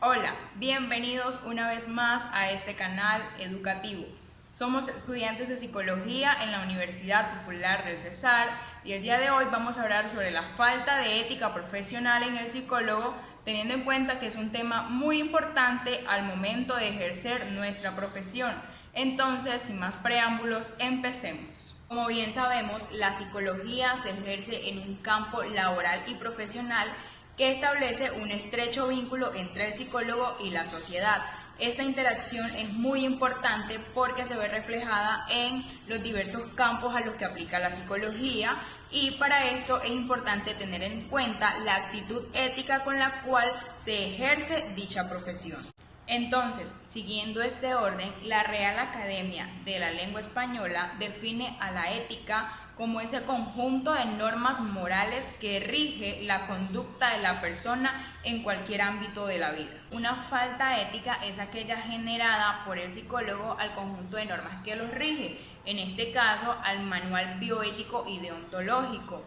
Hola, bienvenidos una vez más a este canal educativo. Somos estudiantes de psicología en la Universidad Popular del Cesar y el día de hoy vamos a hablar sobre la falta de ética profesional en el psicólogo, teniendo en cuenta que es un tema muy importante al momento de ejercer nuestra profesión. Entonces, sin más preámbulos, empecemos. Como bien sabemos, la psicología se ejerce en un campo laboral y profesional que establece un estrecho vínculo entre el psicólogo y la sociedad. Esta interacción es muy importante porque se ve reflejada en los diversos campos a los que aplica la psicología, y para esto es importante tener en cuenta la actitud ética con la cual se ejerce dicha profesión. Entonces, siguiendo este orden, la Real Academia de la Lengua Española define a la ética como ese conjunto de normas morales que rige la conducta de la persona en cualquier ámbito de la vida. Una falta ética es aquella generada por el psicólogo al conjunto de normas que los rige, en este caso al manual bioético y deontológico,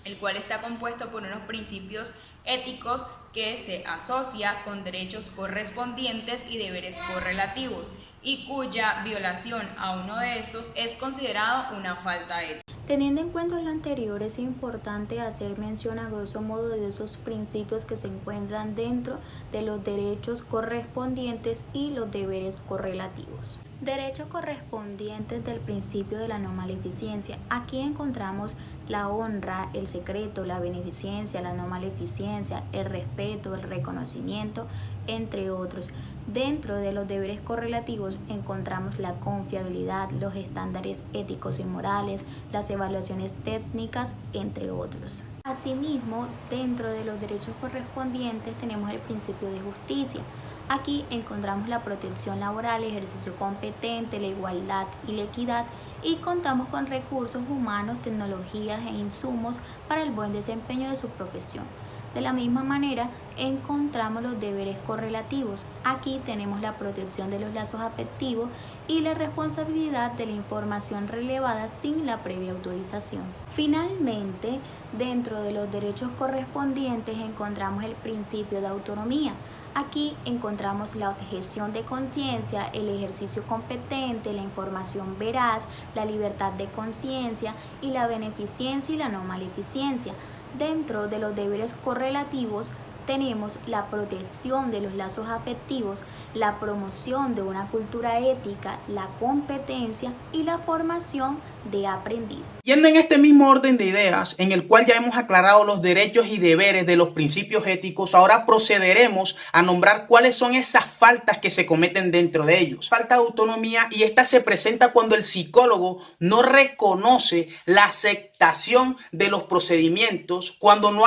el cual está compuesto por unos principios éticos que se asocia con derechos correspondientes y deberes correlativos, y cuya violación a uno de estos es considerado una falta ética. Teniendo en cuenta lo anterior, es importante hacer mención a grosso modo de esos principios que se encuentran dentro de los derechos correspondientes y los deberes correlativos. Derechos correspondientes del principio de la no maleficencia. Aquí encontramos la honra, el secreto, la beneficencia, la no maleficencia, el respeto, el reconocimiento, entre otros. Dentro de los deberes correlativos encontramos la confiabilidad, los estándares éticos y morales, las evaluaciones técnicas, entre otros. Asimismo, dentro de los derechos correspondientes tenemos el principio de justicia. Aquí encontramos la protección laboral, ejercicio competente, la igualdad y la equidad, y contamos con recursos humanos, tecnologías e insumos para el buen desempeño de su profesión. De la misma manera, encontramos los deberes correlativos. Aquí tenemos la protección de los lazos afectivos y la responsabilidad de la información relevada sin la previa autorización. Finalmente, dentro de los derechos correspondientes encontramos el principio de autonomía. Aquí encontramos la objeción de conciencia, el ejercicio competente, la información veraz, la libertad de conciencia y la beneficencia y la no maleficencia. Dentro de los deberes correlativos tenemos la protección de los lazos afectivos, la promoción de una cultura ética, la competencia y la formación de aprendiz. Yendo en este mismo orden de ideas, en el cual ya hemos aclarado los derechos y deberes de los principios éticos, ahora procederemos a nombrar cuáles son esas faltas que se cometen dentro de ellos. Falta de autonomía, y esta se presenta cuando el psicólogo no reconoce la aceptación de los procedimientos, cuando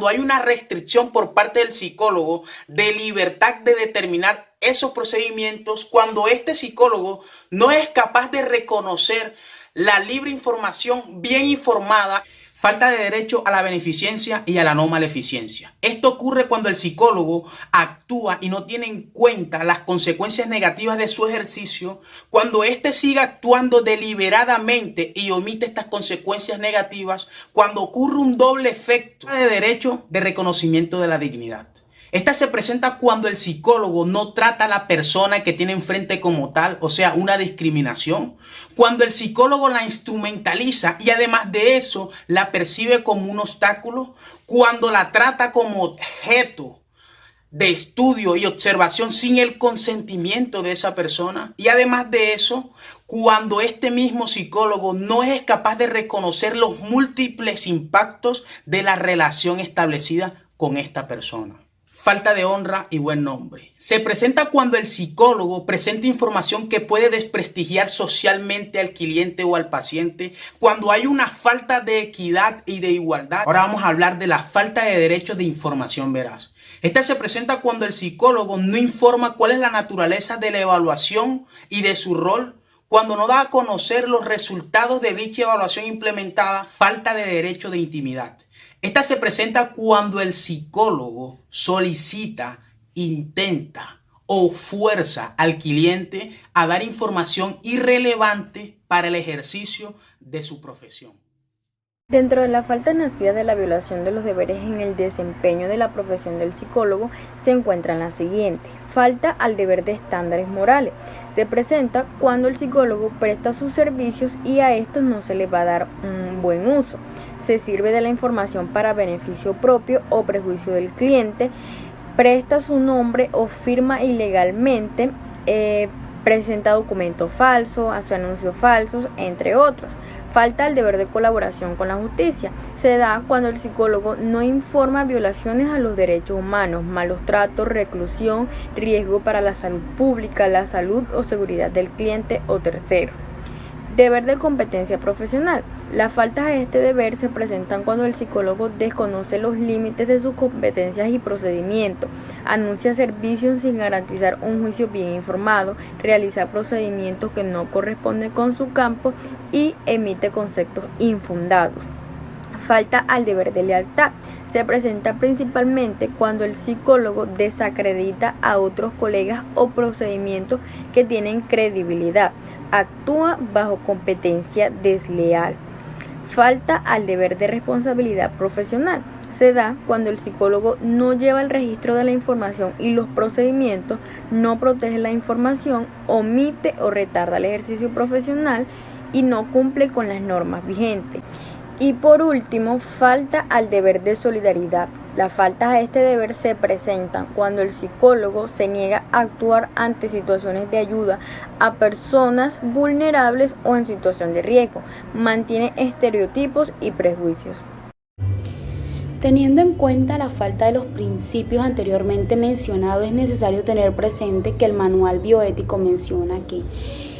hay una restricción por parte del psicólogo de libertad de determinar esos procedimientos, cuando este psicólogo no es capaz de reconocer la libre información bien informada. Falta de derecho a la beneficencia y a la no maleficencia. Esto ocurre cuando el psicólogo actúa y no tiene en cuenta las consecuencias negativas de su ejercicio, cuando éste sigue actuando deliberadamente y omite estas consecuencias negativas, cuando ocurre un doble efecto de derecho de reconocimiento de la dignidad. Esta se presenta cuando el psicólogo no trata a la persona que tiene enfrente como tal, o sea, una discriminación. Cuando el psicólogo la instrumentaliza y además de eso la percibe como un obstáculo. Cuando la trata como objeto de estudio y observación sin el consentimiento de esa persona. Y además de eso, cuando este mismo psicólogo no es capaz de reconocer los múltiples impactos de la relación establecida con esta persona. Falta de honra y buen nombre. Se presenta cuando el psicólogo presenta información que puede desprestigiar socialmente al cliente o al paciente, cuando hay una falta de equidad y de igualdad. Ahora vamos a hablar de la falta de derechos de información veraz. Esta se presenta cuando el psicólogo no informa cuál es la naturaleza de la evaluación y de su rol, cuando no da a conocer los resultados de dicha evaluación implementada. Falta de derecho de intimidad. Esta se presenta cuando el psicólogo solicita, intenta o fuerza al cliente a dar información irrelevante para el ejercicio de su profesión. Dentro de la falta nacida de la violación de los deberes en el desempeño de la profesión del psicólogo se encuentran las siguientes. Falta al deber de estándares morales. Se presenta cuando el psicólogo presta sus servicios y a estos no se le va a dar un buen uso. Se sirve de la información para beneficio propio o prejuicio del cliente, presta su nombre o firma ilegalmente, presenta documentos falsos, hace anuncios falsos, entre otros. Falta el deber de colaboración con la justicia. Se da cuando el psicólogo no informa violaciones a los derechos humanos, malos tratos, reclusión, riesgo para la salud pública, la salud o seguridad del cliente o tercero. Deber de competencia profesional. Las faltas a este deber se presentan cuando el psicólogo desconoce los límites de sus competencias y procedimientos, anuncia servicios sin garantizar un juicio bien informado, realiza procedimientos que no corresponden con su campo y emite conceptos infundados. Falta al deber de lealtad. Se presenta principalmente cuando el psicólogo desacredita a otros colegas o procedimientos que tienen credibilidad, actúa bajo competencia desleal. Falta al deber de responsabilidad profesional. Se da cuando el psicólogo no lleva el registro de la información y los procedimientos, no protege la información, omite o retarda el ejercicio profesional y no cumple con las normas vigentes. Y por último, falta al deber de solidaridad. Las faltas a este deber se presentan cuando el psicólogo se niega a actuar ante situaciones de ayuda a personas vulnerables o en situación de riesgo, mantiene estereotipos y prejuicios. Teniendo en cuenta la falta de los principios anteriormente mencionados, es necesario tener presente que el manual bioético menciona que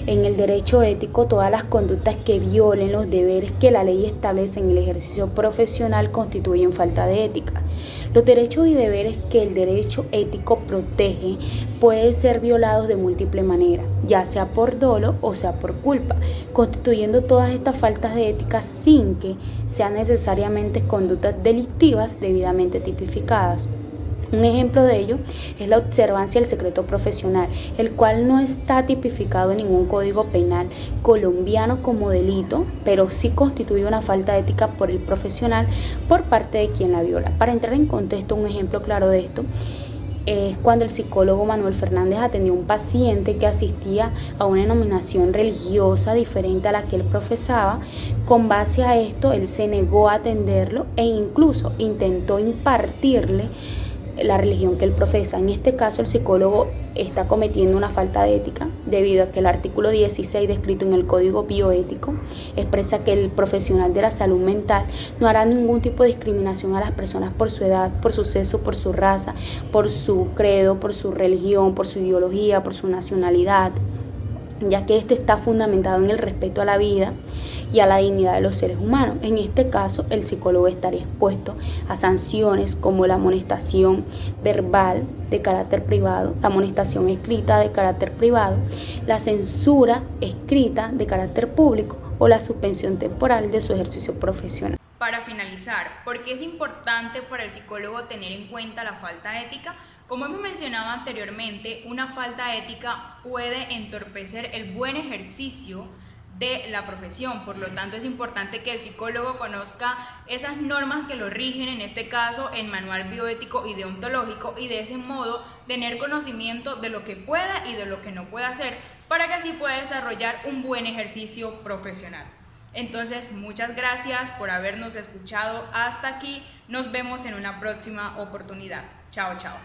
en el derecho ético todas las conductas que violen los deberes que la ley establece en el ejercicio profesional constituyen falta de ética. Los derechos y deberes que el derecho ético protege pueden ser violados de múltiples maneras, ya sea por dolo o sea por culpa, constituyendo todas estas faltas de ética sin que sean necesariamente conductas delictivas debidamente tipificadas. Un ejemplo de ello es la observancia del secreto profesional, el cual no está tipificado en ningún código penal colombiano como delito, pero sí constituye una falta ética por el profesional por parte de quien la viola. Para entrar en contexto, un ejemplo claro de esto es cuando el psicólogo Manuel Fernández atendió a un paciente que asistía a una denominación religiosa diferente a la que él profesaba. Con base a esto, él se negó a atenderlo e incluso intentó impartirle la religión que él profesa. En este caso, el psicólogo está cometiendo una falta de ética debido a que el artículo 16 descrito en el Código Bioético expresa que el profesional de la salud mental no hará ningún tipo de discriminación a las personas por su edad, por su sexo, por su raza, por su credo, por su religión, por su ideología, por su nacionalidad, ya que este está fundamentado en el respeto a la vida y a la dignidad de los seres humanos. En este caso, el psicólogo estaría expuesto a sanciones como la amonestación verbal de carácter privado, la amonestación escrita de carácter privado, la censura escrita de carácter público o la suspensión temporal de su ejercicio profesional. Para finalizar, ¿por qué es importante para el psicólogo tener en cuenta la falta ética? Como hemos mencionado anteriormente, una falta ética puede entorpecer el buen ejercicio de la profesión. Por lo tanto, es importante que el psicólogo conozca esas normas que lo rigen, en este caso el manual bioético y deontológico, y de ese modo tener conocimiento de lo que pueda y de lo que no puede hacer para que así pueda desarrollar un buen ejercicio profesional. Entonces, muchas gracias por habernos escuchado hasta aquí. Nos vemos en una próxima oportunidad. Chao, chao.